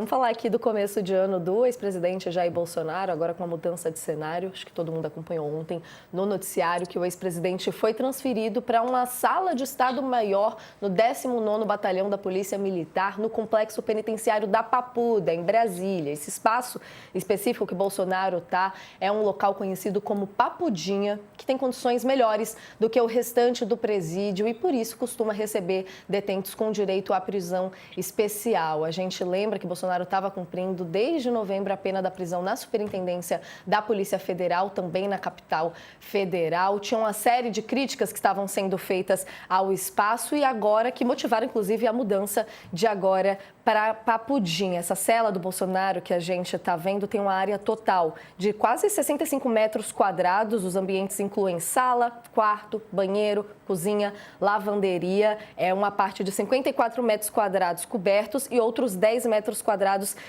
Vamos falar aqui do começo de ano do ex-presidente Jair Bolsonaro, agora com uma mudança de cenário. Acho que todo mundo acompanhou ontem no noticiário que o ex-presidente foi transferido para uma sala de Estado-Maior no 19º Batalhão da Polícia Militar, no Complexo Penitenciário da Papuda, em Brasília. Esse espaço específico que Bolsonaro está é um local conhecido como Papudinha, que tem condições melhores do que o restante do presídio e, por isso, costuma receber detentos com direito à prisão especial. A gente lembra que Bolsonaro estava cumprindo desde novembro a pena da prisão na Superintendência da Polícia Federal, também na capital federal. Tinha uma série de críticas que estavam sendo feitas ao espaço e agora que motivaram, inclusive, a mudança de agora para Papudinha. Essa cela do Bolsonaro que a gente está vendo tem uma área total de quase 65 metros quadrados. Os ambientes incluem sala, quarto, banheiro, cozinha, lavanderia. É uma parte de 54 metros quadrados cobertos e outros 10 metros quadrados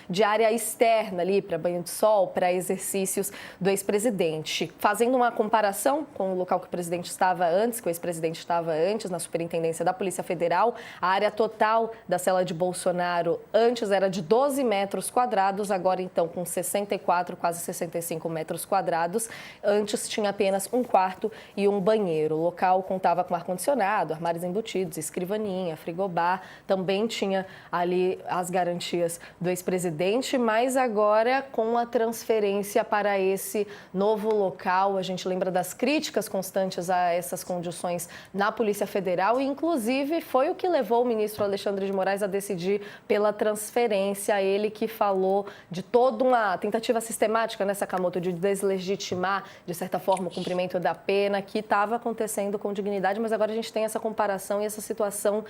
de área externa ali para banho de sol, para exercícios do ex-presidente. Fazendo uma comparação com o local que o presidente estava antes, que o ex-presidente estava antes, na Superintendência da Polícia Federal, a área total da cela de Bolsonaro antes era de 12 metros quadrados, agora então com 64, quase 65 metros quadrados. Antes tinha apenas um quarto e um banheiro. O local contava com ar-condicionado, armários embutidos, escrivaninha, frigobar. Também tinha ali as garantias do ex-presidente, mas agora com a transferência para esse novo local. A gente lembra das críticas constantes a essas condições na Polícia Federal e, inclusive, foi o que levou o ministro Alexandre de Moraes a decidir pela transferência. Ele que falou de toda uma tentativa sistemática, né, Sakamoto, de deslegitimar, de certa forma, o cumprimento da pena, que estava acontecendo com dignidade, mas agora a gente tem essa comparação e essa situação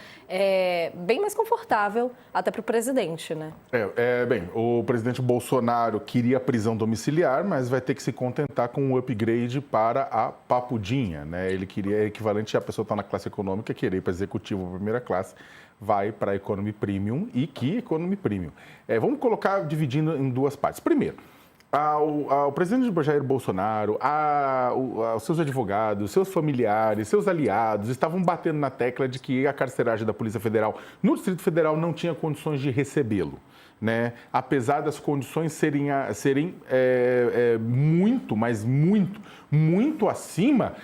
bem mais confortável até para o presidente, né? Bem, o presidente Bolsonaro queria prisão domiciliar, mas vai ter que se contentar com um upgrade para a Papudinha, né? Ele queria equivalente a pessoa estar na classe econômica, querer ir para executivo ou primeira classe, vai para a Economy Premium. E que Economy Premium? Vamos colocar dividindo em duas partes. Primeiro, o presidente Jair Bolsonaro, os seus advogados, seus familiares, seus aliados estavam batendo na tecla de que a carceragem da Polícia Federal no Distrito Federal não tinha condições de recebê-lo, né? Apesar das condições serem muito, mas muito acima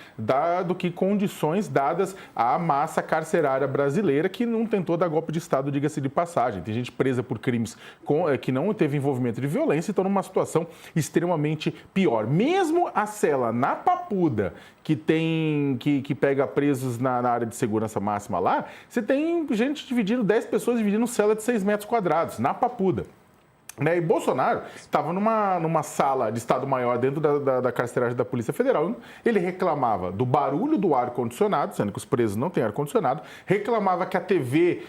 do que condições dadas à massa carcerária brasileira, que não tentou dar golpe de Estado, diga-se de passagem. Tem gente presa por crimes que não teve envolvimento de violência e estão numa situação extremamente pior. Mesmo a cela na Papuda, que pega presos na área de segurança máxima lá, você tem gente dividindo, 10 pessoas dividindo cela de 6 metros quadrados, na Papuda. E Bolsonaro estava numa sala de Estado-Maior dentro da carceragem da Polícia Federal. Ele reclamava do barulho do ar-condicionado, sendo que os presos não têm ar-condicionado, reclamava que a TV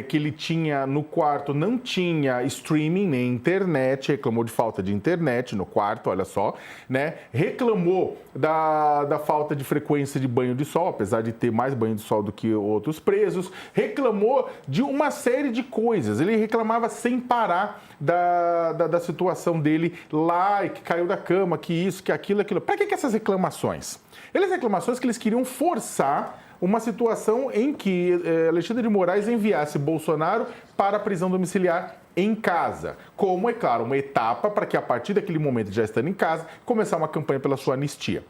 que ele tinha no quarto não tinha streaming nem internet, reclamou de falta de internet no quarto, olha só, né? Reclamou da falta de frequência de banho de sol, apesar de ter mais banho de sol do que outros presos, reclamou de uma série de coisas. Ele reclamava sem parar da situação dele lá, e que caiu da cama, que isso, que aquilo. Para que essas reclamações? Reclamações que eles queriam forçar uma situação em que Alexandre de Moraes enviasse Bolsonaro para a prisão domiciliar em casa, como, é claro, uma etapa para que, a partir daquele momento, já estando em casa, começar uma campanha pela sua anistia.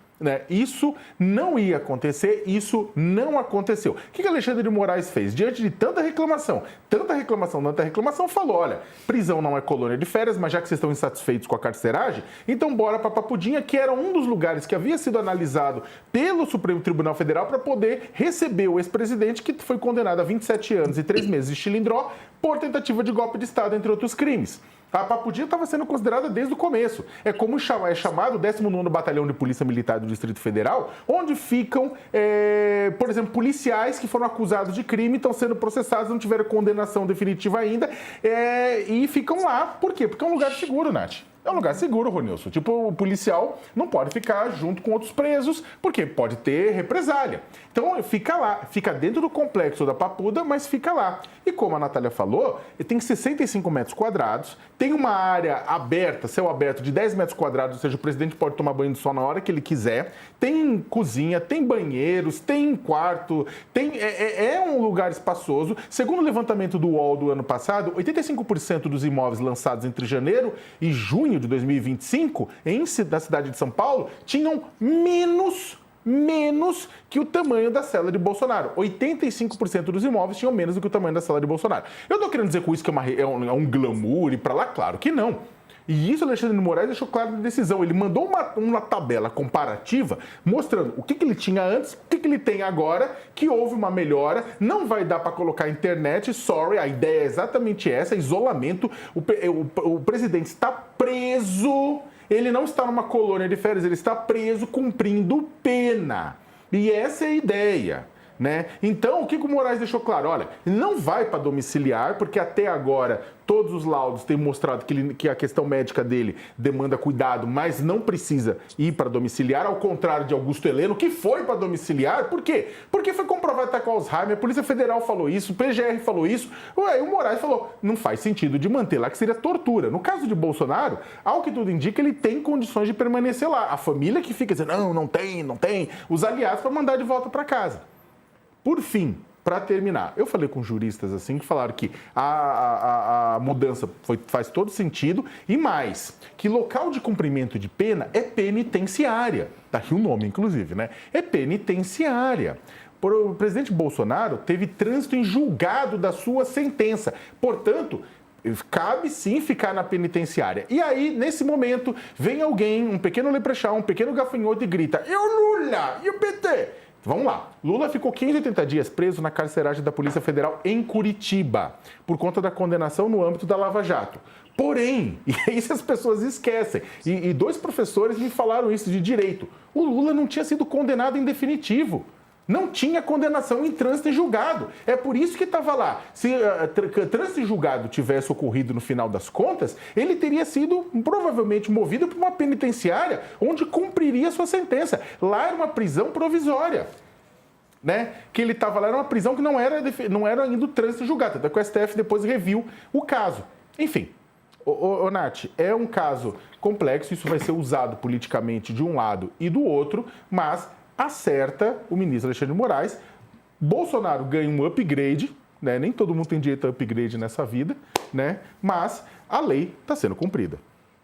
Isso não ia acontecer, isso não aconteceu. O que Alexandre de Moraes fez? Diante de tanta reclamação, falou, olha, prisão não é colônia de férias, mas já que vocês estão insatisfeitos com a carceragem, então bora para Papudinha, que era um dos lugares que havia sido analisado pelo Supremo Tribunal Federal para poder receber o ex-presidente, que foi condenado a 27 anos e 3 meses de chilindró por tentativa de golpe de Estado, entre outros crimes. A Papudinha estava sendo considerada desde o começo. É como é chamado o 19º Batalhão de Polícia Militar do Distrito Federal, onde ficam, por exemplo, policiais que foram acusados de crime, estão sendo processados, não tiveram condenação definitiva ainda, e ficam lá. Por quê? Porque é um lugar seguro, Nath. É um lugar seguro, Ronilson. Tipo, o policial não pode ficar junto com outros presos, porque pode ter represália. Então, fica lá, fica dentro do complexo da Papuda, mas fica lá. E como a Natália falou, tem 65 metros quadrados, tem uma área aberta, céu aberto, de 10 metros quadrados, ou seja, o presidente pode tomar banho de sol na hora que ele quiser, tem cozinha, tem banheiros, tem quarto, é um lugar espaçoso. Segundo o levantamento do UOL do ano passado, 85% dos imóveis lançados entre janeiro e junho de 2025, da cidade de São Paulo, tinham menos que o tamanho da cela de Bolsonaro. 85% dos imóveis tinham menos do que o tamanho da cela de Bolsonaro. Eu estou querendo dizer com isso que é um glamour e para lá? Claro que não. E isso o Alexandre de Moraes deixou claro na decisão. Ele mandou uma tabela comparativa mostrando o que ele tinha antes, o que ele tem agora, que houve uma melhora, não vai dar para colocar internet, sorry, a ideia é exatamente essa, isolamento. O presidente está preso, ele não está numa colônia de férias, ele está preso cumprindo pena. E essa é a ideia. Né? Então, o que o Moraes deixou claro? Olha, não vai para domiciliar, porque até agora todos os laudos têm mostrado que a questão médica dele demanda cuidado, mas não precisa ir para domiciliar, ao contrário de Augusto Heleno, que foi para domiciliar. Por quê? Porque foi comprovado estar com Alzheimer, a Polícia Federal falou isso, o PGR falou isso, o Moraes falou, não faz sentido de manter lá, que seria tortura. No caso de Bolsonaro, ao que tudo indica, ele tem condições de permanecer lá. A família que fica dizendo, não tem, os aliados para mandar de volta para casa. Por fim, para terminar, eu falei com juristas assim que falaram que a mudança faz todo sentido e mais, que local de cumprimento de pena é penitenciária. Tá aqui o nome, inclusive, né? É penitenciária. O presidente Bolsonaro teve trânsito em julgado da sua sentença. Portanto, cabe sim ficar na penitenciária. E aí, nesse momento, vem alguém, um pequeno leprechaun, um pequeno gafanhoto e grita: "E o Lula? E o PT?" Vamos lá. Lula ficou 580 dias preso na carceragem da Polícia Federal em Curitiba, por conta da condenação no âmbito da Lava Jato. Porém, e isso as pessoas esquecem, e dois professores me falaram isso de direito, o Lula não tinha sido condenado em definitivo. Não tinha condenação em trânsito em julgado. É por isso que estava lá. Se trânsito em julgado tivesse ocorrido no final das contas, ele teria sido provavelmente movido para uma penitenciária onde cumpriria sua sentença. Lá era uma prisão provisória. Né? Que ele estava lá, era uma prisão que não era ainda o trânsito em julgado. Até que o STF depois reviu o caso. Enfim, Nath, é um caso complexo, isso vai ser usado politicamente de um lado e do outro, mas acerta o ministro Alexandre de Moraes. Bolsonaro ganha um upgrade, né? Nem todo mundo tem direito a upgrade nessa vida, né? Mas a lei está sendo cumprida.